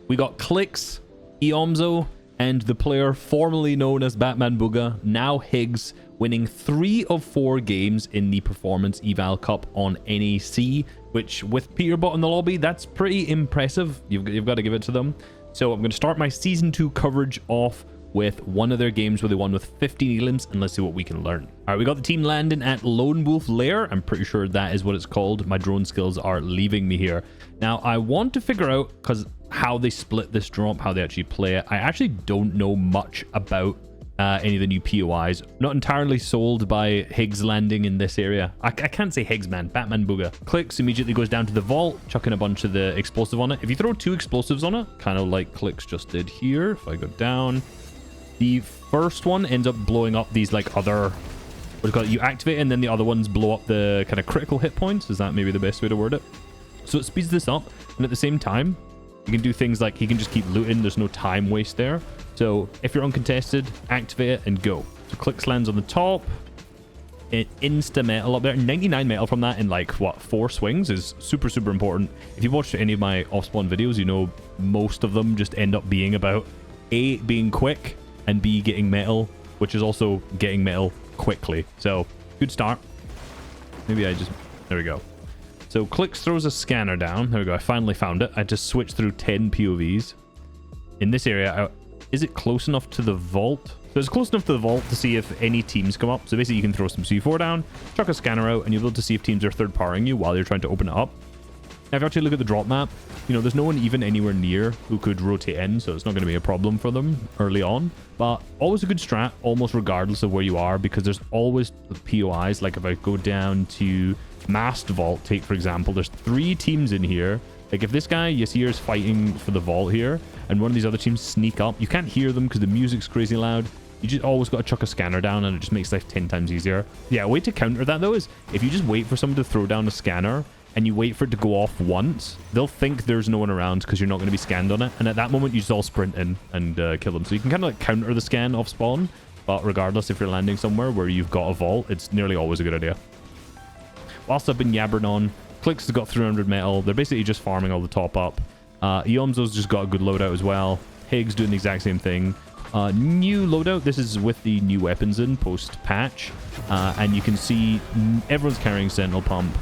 We got Clix, Eomzo, and the player formerly known as Batman Booga, now Higgs, winning 3 of 4 games in the Performance Eval Cup on NAC, which with Peterbot in the lobby, that's pretty impressive. You've got to give it to them. So I'm going to start my Season 2 coverage off with one of their games where they won with 15 elims, and let's see what we can learn. All right, we got the team landing at Lone Wolf Lair. I'm pretty sure that is what it's called. My drone skills are leaving me here. Now, I want to figure out, because how they split this drop, how they actually play it. I actually don't know much about any of the new POIs. Not entirely sold by Higgs landing in this area. I can't say Higgs, man. Batman Booga. Clix immediately goes down to the vault, chucking a bunch of the explosive on it. If you throw 2 explosives on it, kind of like Clix just did here, if I go down, the first one ends up blowing up these like other, what do you call it? You activate it, and then the other ones blow up the kind of critical hit points. Is that maybe the best way to word it? So it speeds this up, and at the same time, you can do things like he can just keep looting. There's no time waste there. So if you're uncontested, activate it and go. So Clix lands on the top. It insta metal up there. 99 metal from that in like, what, 4 swings is super, super important. If you watched any of my off-spawn videos, you know most of them just end up being about A, being quick, and B, getting metal, which is also getting metal quickly. So good start. Maybe I just, there we go. So Clix throws a scanner down. There we go. I finally found it. I just switched through 10 POVs. In this area, is it close enough to the vault? So it's close enough to the vault to see if any teams come up. So basically you can throw some C4 down, chuck a scanner out, and you'll be able to see if teams are third-partying you while you're trying to open it up. Now, if you actually look at the drop map, you know, there's no one even anywhere near who could rotate in, so it's not going to be a problem for them early on. But always a good strat, almost regardless of where you are, because there's always POIs. Like if I go down to Masked Vault, take for example, there's 3 teams in here. Like if this guy you see here is fighting for the vault here, and one of these other teams sneak up, you can't hear them because the music's crazy loud. You just always got to chuck a scanner down, and it just makes life 10 times easier. Yeah, a way to counter that though is if you just wait for someone to throw down a scanner, and you wait for it to go off once, they'll think there's no one around because you're not going to be scanned on it. And at that moment, you just all sprint in and kill them. So you can kind of like counter the scan off spawn. But regardless, if you're landing somewhere where you've got a vault, it's nearly always a good idea. Whilst I've been yabbering on, Clix has got 300 metal. They're basically just farming all the top up. Eomzo's just got a good loadout as well. Higgs doing the exact same thing. New loadout. This is with the new weapons in post-patch. And you can see everyone's carrying Sentinel Pump.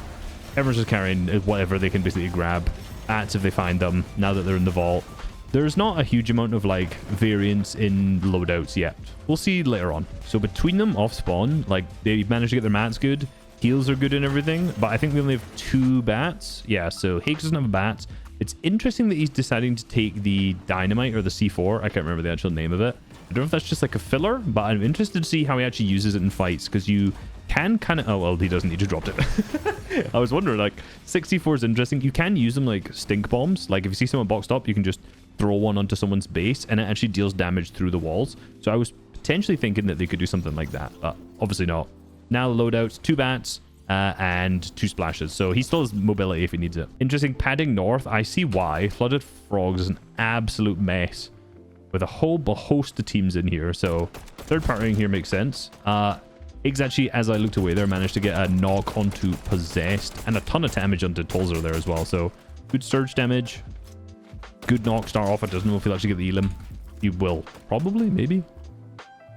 Everyone's just carrying whatever they can basically grab at if they find them now that they're in the vault. There's not a huge amount of like variance in loadouts yet. We'll see later on. So between them off spawn, like they managed to get their mats good. Heals are good and everything, but I think we only have 2 bats. Yeah, so Higgs doesn't have a bat. It's interesting that he's deciding to take the dynamite or the C4. I can't remember the actual name of it. I don't know if that's just like a filler, but I'm interested to see how he actually uses it in fights, because you can kind of... Oh, well, he doesn't. He just dropped it. I was wondering, like, 64 is interesting. You can use them like stink bombs. Like, if you see someone boxed up, you can just throw one onto someone's base, and it actually deals damage through the walls. So I was potentially thinking that they could do something like that, but obviously not. Now the loadouts, 2 bats, and 2 splashes. So he still has mobility if he needs it. Interesting, padding north. I see why. Flooded Frogs is an absolute mess with a whole host of teams in here. So third partying here makes sense. Higgs actually, as I looked away there, managed to get a knock onto Possessed and a ton of damage onto Tulsar there as well. So good surge damage. Good knock start off. I don't know if he'll actually get the elim. He will. Probably, maybe.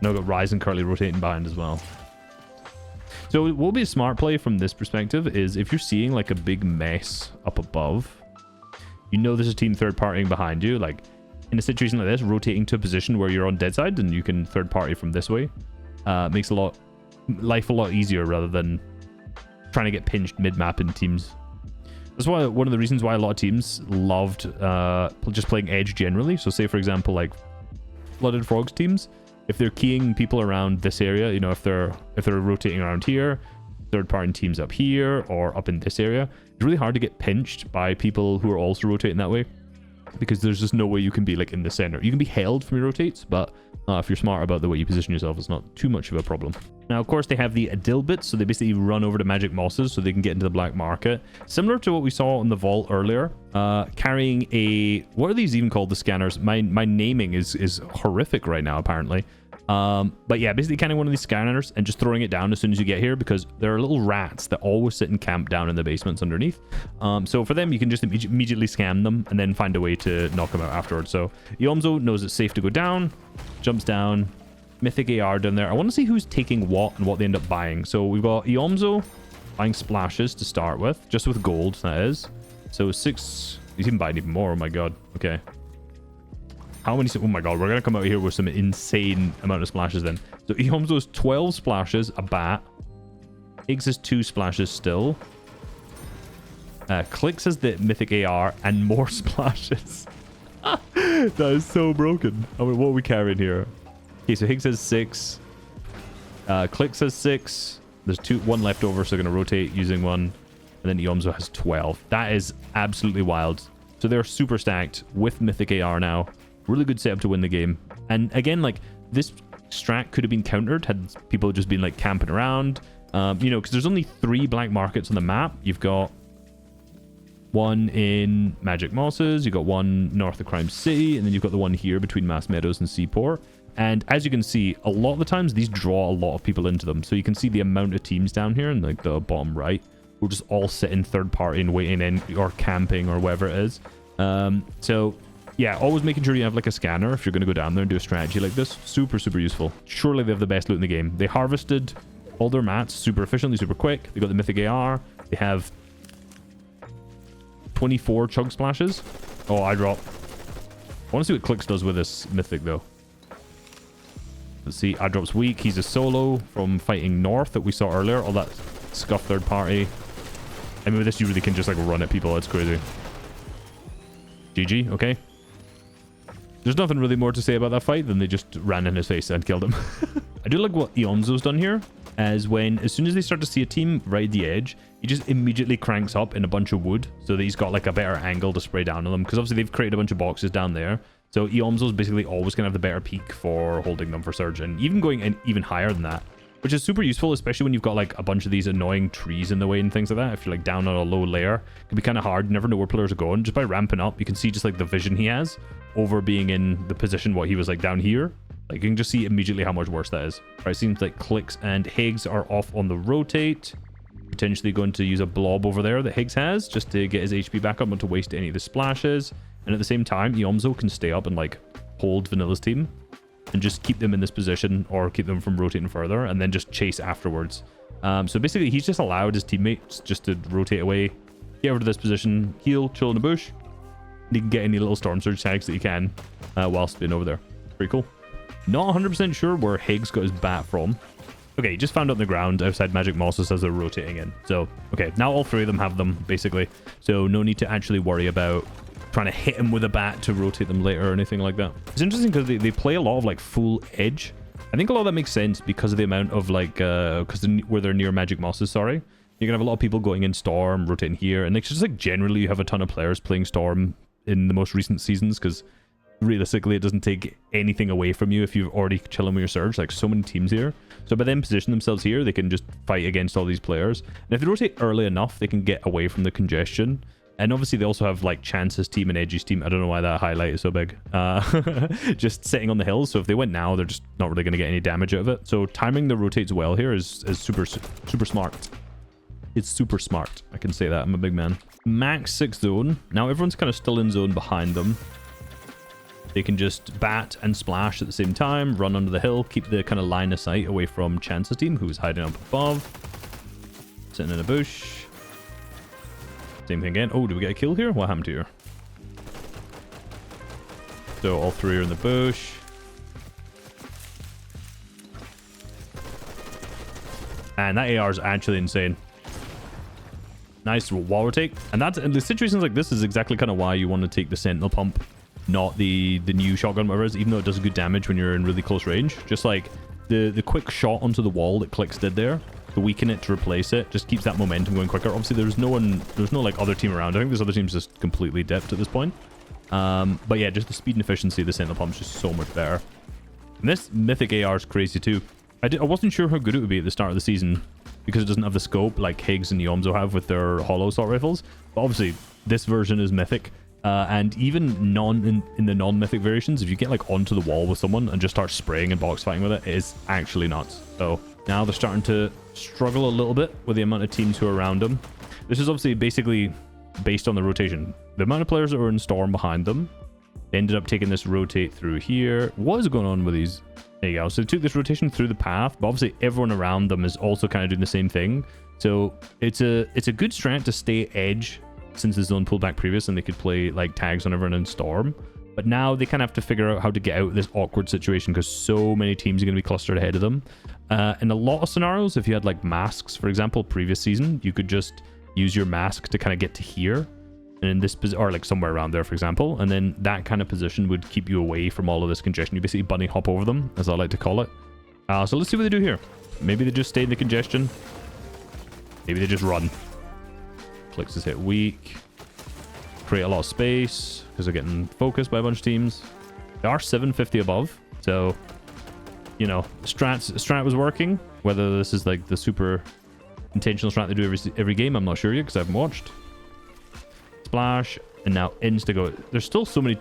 No, got Rise and Curly rotating behind as well. So what will be a smart play from this perspective is if you're seeing like a big mess up above, you know there's a team third partying behind you. Like in a situation like this, rotating to a position where you're on dead side and you can third party from this way makes life a lot easier rather than trying to get pinched mid-map in teams. That's why one of the reasons why a lot of teams loved just playing Edge generally. So say for example like Flooded Frogs teams, if they're keying people around this area, you know, if they're rotating around here, third-party teams up here or up in this area, it's really hard to get pinched by people who are also rotating that way, because there's just no way you can be like in the center. You can be held from your rotates, but if you're smart about the way you position yourself, it's not too much of a problem. Now, of course, they have the Dilbits, so they basically run over to magic mosses so they can get into the black market. Similar to what we saw in the vault earlier, carrying a... What are these even called, the scanners? My naming is horrific right now, apparently. But yeah, basically canning one of these scanners and just throwing it down as soon as you get here, because there are little rats that always sit and camp down in the basements underneath. So for them, you can just immediately scan them and then find a way to knock them out afterwards. So Eomzo knows it's safe to go down, jumps down, Mythic AR down there. I want to see who's taking what and what they end up buying. So we've got Eomzo buying splashes to start with, just with gold, that is. So 6, he's even buying even more. Oh my god. Okay. How many? Oh my god, we're gonna come out here with some insane amount of splashes then. So Eomzo's 12 splashes, a bat. Higgs has 2 splashes still. Clix has the Mythic AR and more splashes. That is so broken. I mean, what are we carrying here? Okay, so Higgs has 6. Clix has 6. There's 1 left over, so they're gonna rotate using one. And then Eomzo has 12. That is absolutely wild. So they're super stacked with Mythic AR now. Really good setup to win the game. And again, like, this strat could have been countered had people just been like camping around. You know, because there's only 3 black markets on the map. You've got one in Magic Mosses, you've got one north of Crime City, and then you've got the one here between Mass Meadows and Seaport. And as you can see, a lot of the times these draw a lot of people into them. So you can see the amount of teams down here in like the bottom right who just all sit in third party and waiting in or camping or whatever it is. So yeah, always making sure you have like a scanner if you're going to go down there and do a strategy like this. Super, super useful. Surely they have the best loot in the game. They harvested all their mats super efficiently, super quick. They got the Mythic AR. They have 24 chug splashes. Oh, I drop. I want to see what Clix does with this Mythic though. Let's see. I drop's weak. He's a solo from fighting north that we saw earlier. All that scuff third party. I mean, with this, you really can just like run at people. It's crazy. GG. Okay. There's nothing really more to say about that fight than they just ran in his face and killed him. I do like what Eomzo's done here, as soon as they start to see a team right at the edge, he just immediately cranks up in a bunch of wood so that he's got like a better angle to spray down on them, because obviously they've created a bunch of boxes down there. So Eomzo's basically always going to have the better peak for holding them for Surge, and even going in even higher than that, which is super useful, especially when you've got like a bunch of these annoying trees in the way and things like that. If you're like down on a low layer, it can be kind of hard. You never know where players are going. Just by ramping up, you can see just like the vision he has over being in the position what he was like down here. Like you can just see immediately how much worse that is. All right, seems like Clix and Higgs are off on the rotate. Potentially going to use a blob over there that Higgs has just to get his HP back up, not to waste any of the splashes. And at the same time, Eomzo can stay up and like hold Vanilla's team and just keep them in this position or keep them from rotating further and then just chase afterwards. So basically, he's just allowed his teammates just to rotate away, get over to this position, heal, chill in the bush. And you can get any little Storm Surge tags that you can whilst being over there. Pretty cool. Not 100% sure where Higgs got his bat from. Okay, just found it on the ground outside Magic Mosses as they're rotating in. So, okay, now all 3 of them have them, basically. So no need to actually worry about trying to hit him with a bat to rotate them later or anything like that. It's interesting because they play a lot of like full edge. I think a lot of that makes sense because of the amount of like, because where they're near Magic Mosses, sorry. You're gonna have a lot of people going in Storm, rotating here. And it's just like generally you have a ton of players playing Storm in the most recent seasons, because realistically it doesn't take anything away from you if you've already chilling with your Surge. Like so many teams here. So by them position themselves here, they can just fight against all these players. And if they rotate early enough, they can get away from the congestion. And obviously they also have like Chance's team and Edgy's team. I don't know why that highlight is so big. Just sitting on the hills. So if they went now, they're just not really going to get any damage out of it. So timing the rotates well here is super smart. It's super smart. I can say that. I'm a big man. Max 6 zone. Now everyone's kind of still in zone behind them. They can just bat and splash at the same time, run under the hill, keep the kind of line of sight away from Chance's team, who's hiding up above. Sitting in a bush. Same thing again. Oh, did we get a kill here? What happened here? So all 3 are in the bush. And that AR is actually insane. Nice wall rotate. And that's in the situations like this is exactly kind of why you want to take the Sentinel Pump, not the new shotgun, whatever it is, even though it does good damage when you're in really close range. Just like the quick shot onto the wall that Clix did there, to weaken it, to replace it, just keeps that momentum going quicker. Obviously, there's no like other team around. I think this other team's just completely dipped at this point. But yeah, just the speed and efficiency of the Sentinel Pump's just so much better. And this Mythic AR is crazy too. I wasn't sure how good it would be at the start of the season because it doesn't have the scope like Higgs and Eomzo have with their hollow assault rifles. But obviously, this version is Mythic. And even in the non-mythic variations, if you get like onto the wall with someone and just start spraying and box fighting with it, it is actually nuts. So now they're starting to struggle a little bit with the amount of teams who are around them. This is obviously basically based on the rotation. The amount of players that were in Storm behind them, they ended up taking this rotate through here. What is going on with these? There you go. So they took this rotation through the path, but obviously everyone around them is also kind of doing the same thing. So it's a good strat to stay edge since the zone pulled back previous and they could play like tags on everyone in Storm. But now they kind of have to figure out how to get out of this awkward situation because so many teams are going to be clustered ahead of them. In a lot of scenarios, if you had like masks, for example, previous season, you could just use your mask to kind of get to here. And in this or like somewhere around there, for example, and then that kind of position would keep you away from all of this congestion. You basically bunny hop over them, as I like to call it. So let's see what they do here. Maybe they just stay in the congestion. Maybe they just run. Clix is hit weak. Create a lot of space because they're getting focused by a bunch of teams. They are 750 above, so you know, strat was working. Whether this is like the super intentional strat they do every game, I'm not sure yet because I haven't watched. Splash, and now insta go. There's still so many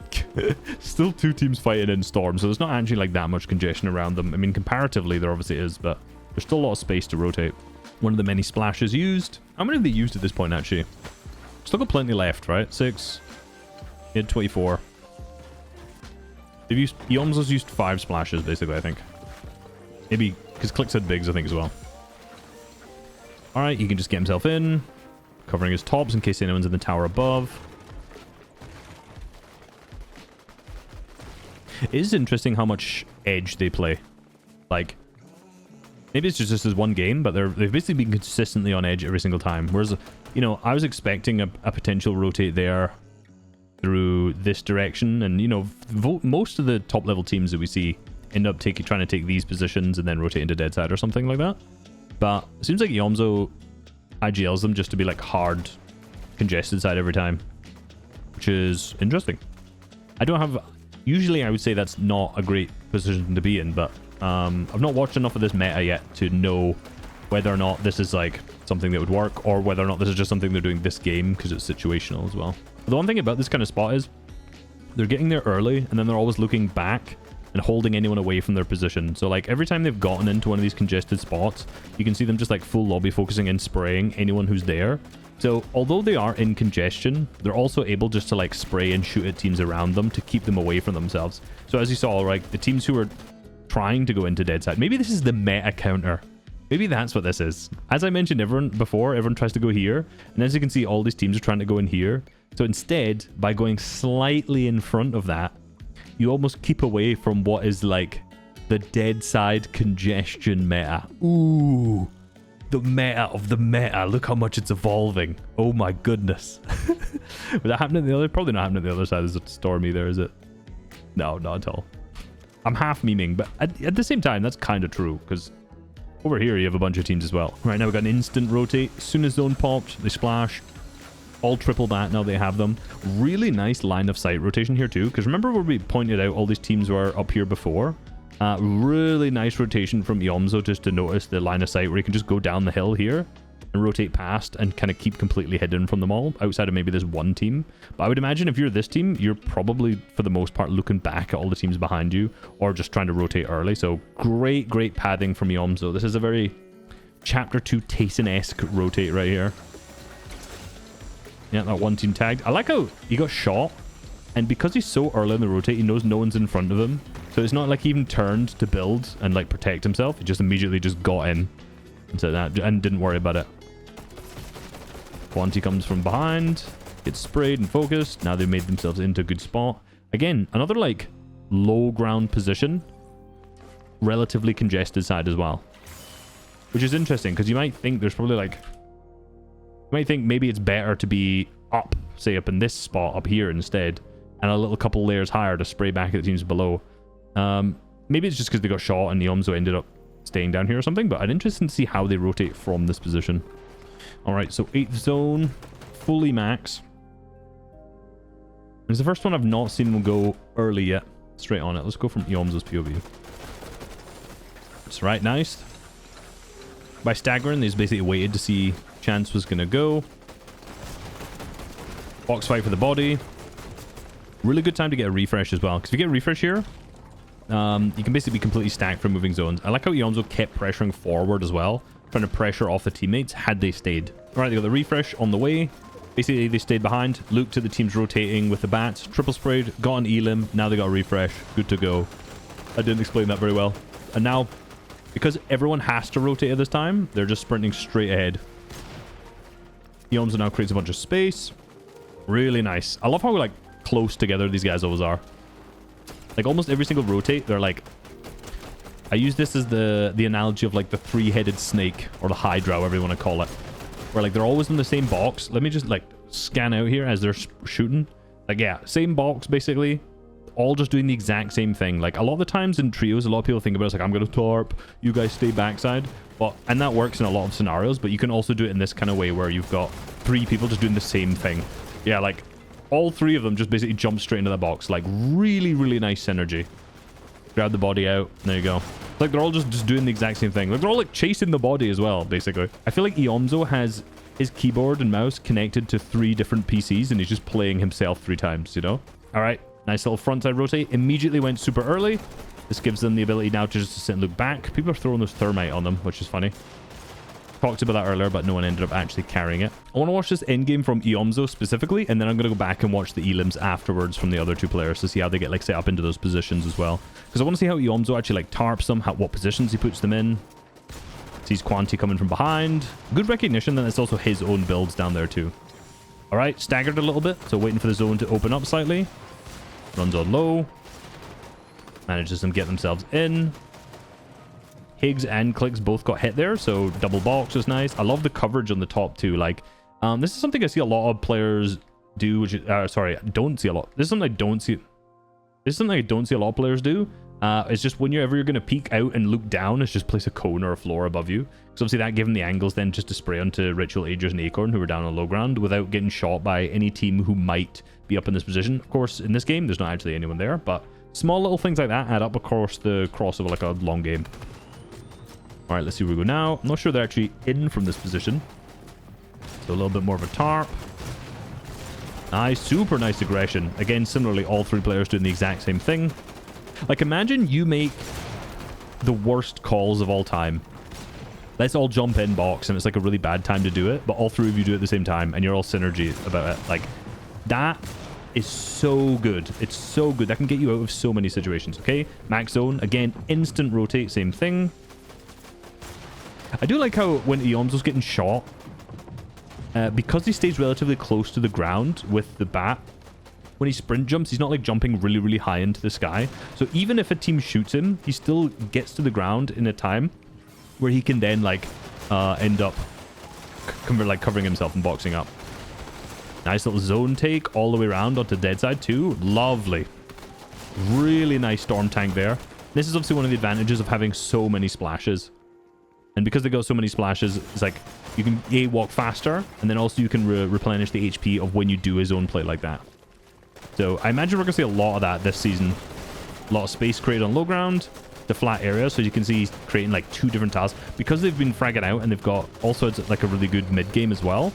still two teams fighting in Storm, so there's not actually like that much congestion around them. I mean, comparatively there obviously is, but there's still a lot of space to rotate. One of the many splashes used. How many have they used at this point actually? Still got plenty left, right? 6. He had 24. They've used Eomzo's used 5 splashes basically, I think. Maybe because Clix had bigs, I think, as well. Alright, he can just get himself in. Covering his tops in case anyone's in the tower above. It is interesting how much edge they play. Like, maybe it's just this one game, but they've basically been consistently on edge every single time. Whereas, you know, I was expecting a potential rotate there through this direction. And, you know, most of the top level teams that we see end up trying to take these positions and then rotate into dead side or something like that. But it seems like Eomzo IGLs them just to be like hard congested side every time, which is interesting. I don't have... Usually I would say that's not a great position to be in, but I've not watched enough of this meta yet to know whether or not this is like something that would work or whether or not this is just something they're doing this game because it's situational as well. The one thing about this kind of spot is they're getting there early and then they're always looking back and holding anyone away from their position. So like every time they've gotten into one of these congested spots, you can see them just like full lobby focusing and spraying anyone who's there. So although they are in congestion, they're also able just to like spray and shoot at teams around them to keep them away from themselves. So as you saw, like the teams who are trying to go into dead side, maybe this is the meta counter. Maybe that's what this is. As I mentioned, everyone tries to go here. And as you can see, all these teams are trying to go in here. So instead, by going slightly in front of that, you almost keep away from what is like the dead side congestion meta. Ooh, the meta of the meta. Look how much it's evolving. Oh my goodness. Would that happen at the other? Probably not happening at the other side. There's a storm either, is it? No, not at all. I'm half memeing, but at the same time, that's kind of true because over here you have a bunch of teams as well. Right now we've got an instant rotate. As soon as zone popped, they splash. All triple that now they have them. Really nice line of sight rotation here too, because remember where we pointed out all these teams were up here before? Really nice rotation from Eomzo just to notice the line of sight where you can just go down the hill here and rotate past and kind of keep completely hidden from them all outside of maybe this one team. But I would imagine if you're this team, you're probably for the most part looking back at all the teams behind you or just trying to rotate early. So great padding from Eomzo. This is a very chapter 2 Tayson-esque rotate right here. Yeah, that one team tagged. I like how he got shot, and because he's so early in the rotate, he knows no one's in front of him. So it's not like he even turned to build and like protect himself. He just immediately just got in and said that and didn't worry about it. Quanti comes from behind, gets sprayed and focused. Now they've made themselves into a good spot. Again, another like low ground position, relatively congested side as well, which is interesting because you might think there's probably like... You might think maybe it's better to be up, say up in this spot up here instead, and a little couple layers higher to spray back at the teams below. Maybe it's just because they got shot and the Eomzo ended up staying down here or something, but I'm interested to see how they rotate from this position. Alright, so 8th zone, fully max. It's the first one I've not seen them go early yet. Straight on it. Let's go from Eomzo's POV. It's right, nice. By staggering, they's basically waited to see Chance was going to go. Box fight for the body. Really good time to get a refresh as well. Because if you get a refresh here, you can basically be completely stacked for moving zones. I like how Eomzo kept pressuring forward as well, trying to pressure off the teammates had they stayed. All right, they got the refresh on the way. Basically, they stayed behind. Looked at the teams rotating with the bats. Triple sprayed, got an elim. Now they got a refresh. Good to go. I didn't explain that very well. And now, because everyone has to rotate at this time, they're just sprinting straight ahead. Eomzo now creates a bunch of space. Really nice. I love how, like, close together these guys always are. Like, almost every single rotate, they're like... I use this as the analogy of, like, the three-headed snake, or the hydra, whatever you want to call it. Where, like, they're always in the same box. Let me just, like, scan out here as they're shooting. Like, yeah, same box, basically. All just doing the exact same thing. Like, a lot of the times in trios, a lot of people think about it as, like, I'm going to tarp, you guys stay backside. But, and that works in a lot of scenarios, but you can also do it in this kind of way where you've got 3 people just doing the same thing. Yeah, like, all 3 of them just basically jump straight into the box. Like, really, really nice synergy. Grab the body out. There you go. Like, they're all just doing the exact same thing. Like, they're all, like, chasing the body as well, basically. I feel like Eomzo has his keyboard and mouse connected to 3 different PCs, and he's just playing himself 3 times, you know? All right. Nice little frontside rotate. Immediately went super early. This gives them the ability now to just sit and look back. People are throwing those thermite on them, which is funny. Talked about that earlier, but no one ended up actually carrying it. I want to watch this endgame from Eomzo specifically, and then I'm going to go back and watch the elims afterwards from the other 2 players to see how they get, like, set up into those positions as well. Because I want to see how Eomzo actually, like, tarps them, what positions he puts them in. Sees Quanti coming from behind. Good recognition that it's also his own builds down there too. All right, staggered a little bit, so waiting for the zone to open up slightly. Runs on low. Manages to get themselves in. Higgs and Clix both got hit there, so double box was nice. I love the coverage on the top too. Like, this is something I see a lot of players do, which is, sorry, I don't see a lot. This is something I don't see. This is something I don't see a lot of players do. It's just whenever you're going to peek out and look down, it's just place a cone or a floor above you. Because obviously that given the angles then just to spray onto Ritual Aegis and Acorn, who are down on low ground, without getting shot by any team who might be up in this position. Of course, in this game, there's not actually anyone there, but small little things like that add up across the cross of like a long game. All right, let's see where we go now. I'm not sure they're actually in from this position. So a little bit more of a tarp. Nice, super nice aggression. Again, similarly, all 3 players doing the exact same thing. Like, imagine you make the worst calls of all time. Let's all jump in box, and it's like a really bad time to do it, but all 3 of you do it at the same time, and you're all synergy about it. Like, that is so good. It's so good. That can get you out of so many situations, okay? Max zone, again, instant rotate, same thing. I do like how when Eomzo's getting shot, because he stays relatively close to the ground with the bat, when he sprint jumps, he's not like jumping really, really high into the sky. So even if a team shoots him, he still gets to the ground in a time where he can then like end up covering himself and boxing up. Nice little zone take all the way around onto dead side too. Lovely. Really nice storm tank there. This is obviously one of the advantages of having so many splashes. And because they got so many splashes, it's like you can A, walk faster, and then also you can replenish the HP of when you do a zone play like that. So I imagine we're going to see a lot of that this season. A lot of space created on low ground, the flat area, so you can see he's creating like 2 different tiles. Because they've been fragging out and they've got also it's like a really good mid game as well.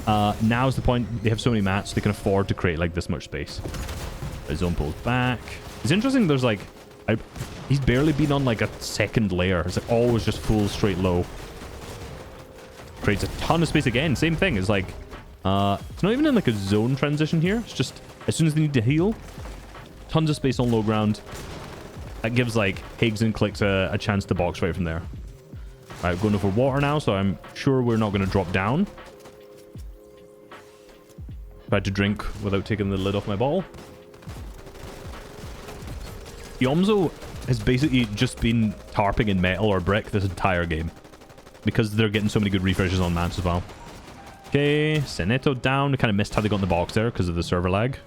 Now is the point. They have so many mats, they can afford to create like this much space. The zone pulls back. It's interesting, there's like... he's barely been on like a second layer. It's like always just full straight low. Creates a ton of space again. Same thing. It's like... it's not even in like a zone transition here. It's just as soon as they need to heal, tons of space on low ground. That gives like Higgs and Clix a chance to box right from there. All right, going for water now, so I'm sure we're not going to drop down. Tried to drink without taking the lid off my bottle. Eomzo has basically just been tarping in metal or brick this entire game, because they're getting so many good refreshes on mats as well. Okay, Seneto down. We kind of missed how they got in the box there because of the server lag.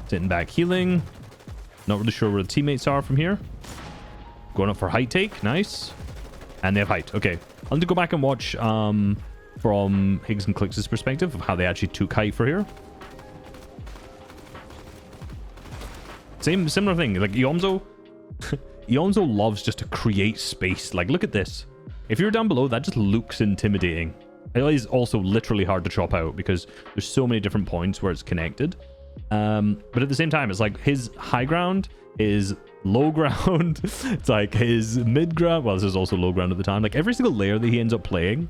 Sitting back healing. Not really sure where the teammates are from here. Going up for height take. Nice. And they have height. Okay. I'll need to go back and watch from Higgs and Clix's perspective of how they actually took height for here. Similar thing. Like Eomzo... Eomzo loves just to create space. Like, look at this. If you're down below, that just looks intimidating. It is also literally hard to chop out because there's so many different points where it's connected. But at the same time, it's like his high ground is low ground. It's like his mid ground. Well, this is also low ground at the time. Like every single layer that he ends up playing,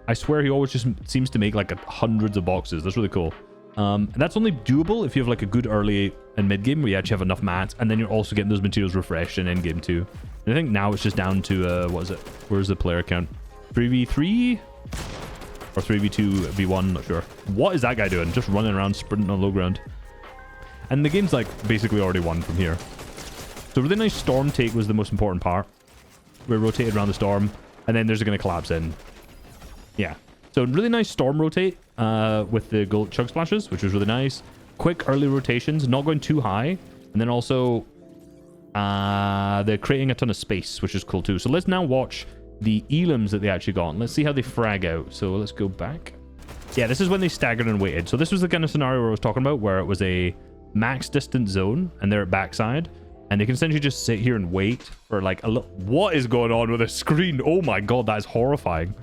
I swear he always just seems to make like hundreds of boxes. That's really cool. And that's only doable if you have like a good early and mid game where you actually have enough mats, and then you're also getting those materials refreshed in end game too. And I think now it's just down to what is it? Where's the player count? 3v3 or 3v2v1? Not sure. What is that guy doing? Just running around sprinting on low ground. And the game's like basically already won from here. So really nice storm take was the most important part. We're rotated around the storm, and then there's going to collapse in. Yeah. So really nice storm rotate with the gold chug splashes, which was really nice. Quick early rotations, not going too high. And then also they're creating a ton of space, which is cool too. So let's now watch the elims that they actually got. Let's see how they frag out. So let's go back. Yeah, this is when they staggered and waited. So this was the kind of scenario where I was talking about, where it was a max distance zone and they're at backside. And they can essentially just sit here and wait for like a little... What is going on with the screen? Oh my god, that is horrifying.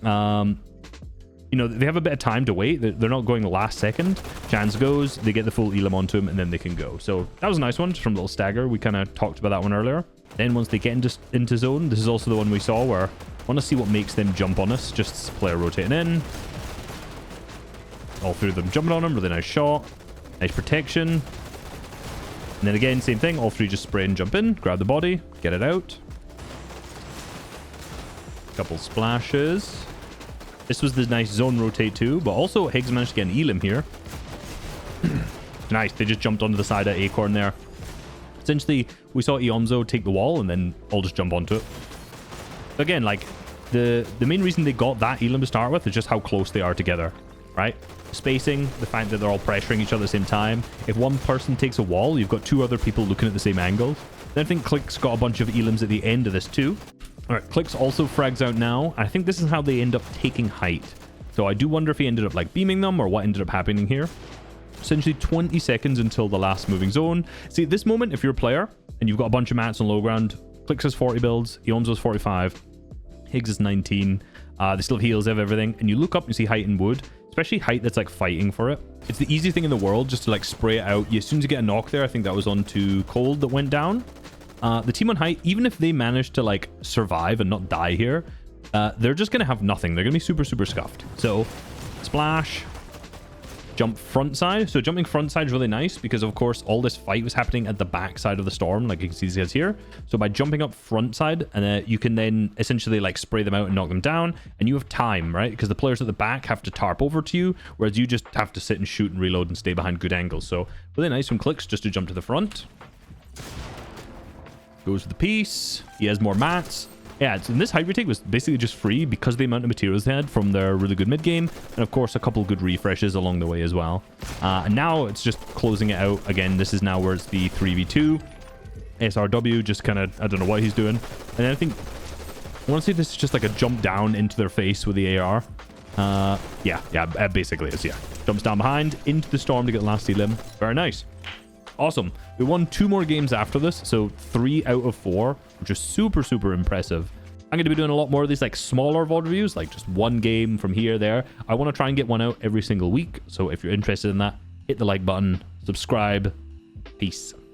You know, they have a bit of time to wait. They're not going last second. Chance goes, they get the full elim onto him, and then they can go. So that was a nice one, just from a little stagger. We kind of talked about that one earlier. Then once they get into zone, this is also the one we saw where I want to see what makes them jump on us. Just player rotating in. All three of them jumping on him. Really nice shot. Nice protection. And then again, same thing. All three just spray and jump in. Grab the body. Get it out. Couple splashes. This was the nice zone rotate too, but also Higgs managed to get an elim here. Nice. They just jumped onto the side of Acorn there. Essentially, we saw Eomzo take the wall and then all just jump onto it. Again, like, the main reason they got that elim to start with is just how close they are together, right? Spacing, the fact that they're all pressuring each other at the same time. If one person takes a wall, you've got two other people looking at the same angle. Then I think Clix got a bunch of elims at the end of this too. All right, Clix also frags out now. I think this is how they end up taking height. So I do wonder if he ended up like beaming them or what ended up happening here. Essentially 20 seconds until the last moving zone. See, at this moment, if you're a player and you've got a bunch of mats on low ground, Clix has 40 builds, Eomzo's 45, Higgs is 19. They still have heals, they have everything. And you look up and you see height in wood, especially height that's like fighting for it. It's the easiest thing in the world just to like spray it out. As soon as you get a knock there, I think that was onto Cold that went down. The team on height, even if they manage to like survive and not die here, they're just going to have nothing. They're going to be super, super scuffed. So splash, jump front side. So jumping front side is really nice because of course all this fight was happening at the back side of the storm, like you can see these guys here. So by jumping up front side, and you can then essentially like spray them out and knock them down, and you have time, right? Because the players at the back have to tarp over to you, whereas you just have to sit and shoot and reload and stay behind good angles. So really nice from Clix just to jump to the front. Goes with the piece. He has more mats. Yeah, and this height retake was basically just free because of the amount of materials they had from their really good mid game, and of course a couple good refreshes along the way as well. And now it's just closing it out again. This is now where it's the 3v2. SRW just kind of, I don't know what he's doing. And then I think I want to see if this is just like a jump down into their face with the AR. Yeah, basically it's, yeah. Jumps down behind into the storm to get the last elim. Very nice. Awesome. We won 2 more games after this, so 3 out of 4, which is super, super impressive. I'm going to be doing a lot more of these like smaller VOD reviews, like just one game from here, there. I want to try and get one out every single week, so if you're interested in that, hit the like button, subscribe. Peace.